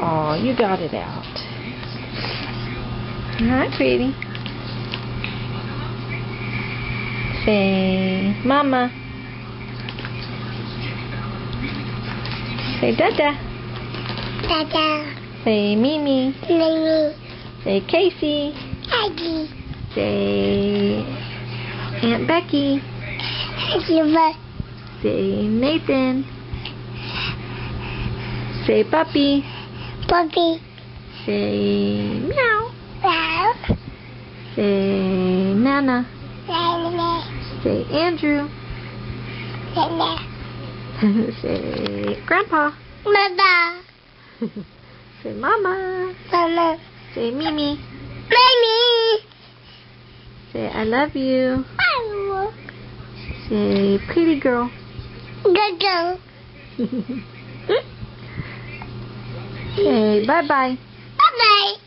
Oh, you got it out. Hi, pretty. Say mama. Say dada. Dada. Say Mimi. Mimi. Say Casey. Aggie. Say Aunt Becky. Eva. Say Nathan. Say puppy. Puppy. Say meow. Wow. Say Nana. Nana. Say Andrew. Nana. Say Grandpa. Mama. Say Mama. Mama. Say Mimi. Mimi. Say I love you. Hello. Say pretty girl. Good girl. Say bye bye. Bye-bye.